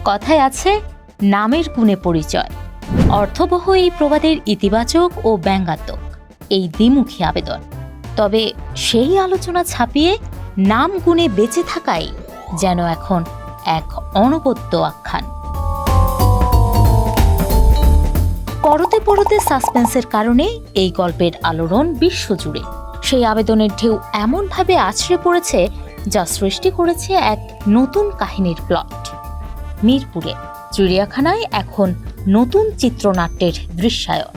কথায় আছে, নামের গুণে পরিচয়। অর্থবহ এই প্রবাদের ইতিবাচক ও ব্যঙ্গাত্মক এই দ্বিমুখী আবেদন। তবে সেই আলোচনা ছাপিয়ে নাম গুণে বেঁচে থাকাই যেন এখন এক অনবদ্য আখ্যান। করতে পরতে সাসপেন্সের কারণে এই গল্পের আলোড়ন বিশ্বজুড়ে। সেই আবেদনের ঢেউ এমনভাবে আছড়ে পড়েছে যা সৃষ্টি করেছে এক নতুন কাহিনীর প্লট। মিরপুরে চিড়িয়াখানায় এখন নতুন চিত্রনাট্যের দৃশ্যায়ন।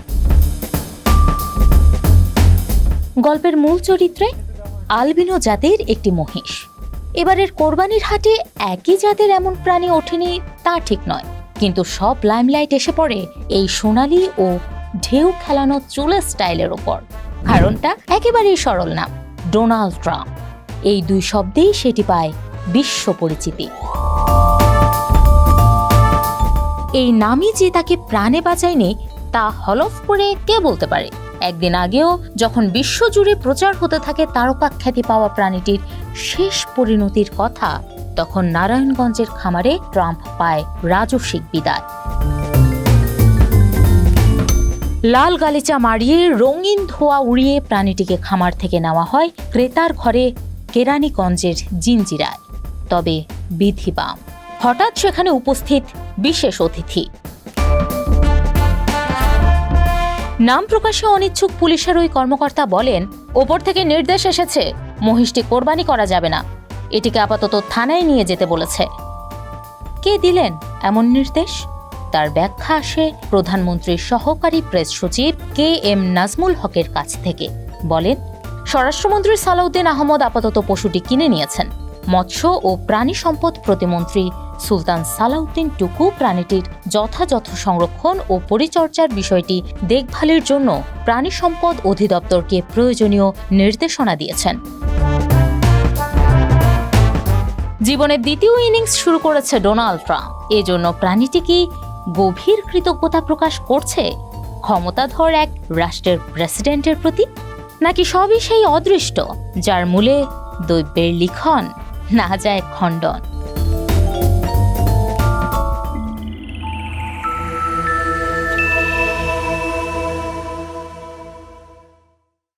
গল্পের মূল চরিত্রে আলবিনো জাতের একটি মহিষ। এবারের কোরবানির হাটে একই জাতের এমন প্রাণী ওঠেনি তা ঠিক নয়, কিন্তু সব লাইমলাইট এসে পড়ে এই সোনালি ও ঢেউ খেলানো চুলের স্টাইলের ওপর। কারণটা একেবারেই সরল নাম, ডোনাল্ড ট্রাম্প। এই দুই শব্দেই সেটি পায় বিশ্ব পরিচিতি। এই নামই যে তাকে প্রাণে বাঁচায়নি তা হলফ করে কে বলতে পারে? একদিন আগেও যখন বিশ্বজুড়ে প্রচার হতে থাকে তারকা খ্যাতি পাওয়া প্রাণীটির শেষ পরিণতির কথা, তখন নারায়ণগঞ্জের খামারে ট্রাম্প পায় রাজস্বিক বিদায়। লাল গালিচা মারিয়ে রঙিন ধোঁয়া উড়িয়ে প্রাণীটিকে খামার থেকে নেওয়া হয় ক্রেতার ঘরে কেরানীগঞ্জের জিঞ্জিরায়। তবে বিধিবাম, হঠাৎ সেখানে উপস্থিত বিশেষ অতিথি। নাম প্রকাশে অনিচ্ছুক পুলিশের ওই কর্মকর্তা বলেন, ওপর থেকে নির্দেশ এসেছে, মহিষটি কোরবানি করা যাবে না, এটিকে আপাতত থানায় নিয়ে যেতে বলেছে। কে দিলেন এমন নির্দেশ? তার ব্যাখ্যা আসে প্রধানমন্ত্রীর সহকারী প্রেস সচিব KM নাজমুল হকের কাছ থেকে। বলেন, স্বরাষ্ট্রমন্ত্রী সালাউদ্দিন আহমদ আপাতত পশুটি কিনে নিয়েছেন। মৎস্য ও প্রাণী সম্পদ প্রতিমন্ত্রী সুলতান সালাউদ্দিন টুকু প্রাণীটির যথাযথ সংরক্ষণ ও পরিচর্যার বিষয়টি দেখভালের জন্য প্রাণী সম্পদ অধিদপ্তরকে প্রয়োজনীয় নির্দেশনা দিয়েছেন। জীবনের দ্বিতীয় ইনিংস শুরু করেছে ডোনাল্ড ট্রাম্প। এজন্য প্রাণীটি কি গভীর কৃতজ্ঞতা প্রকাশ করছে ক্ষমতাধর এক রাষ্ট্রের প্রেসিডেন্টের প্রতি, নাকি সবই সেই অদৃষ্ট যার মূলে দৈবের লিখন না যায় খণ্ডন?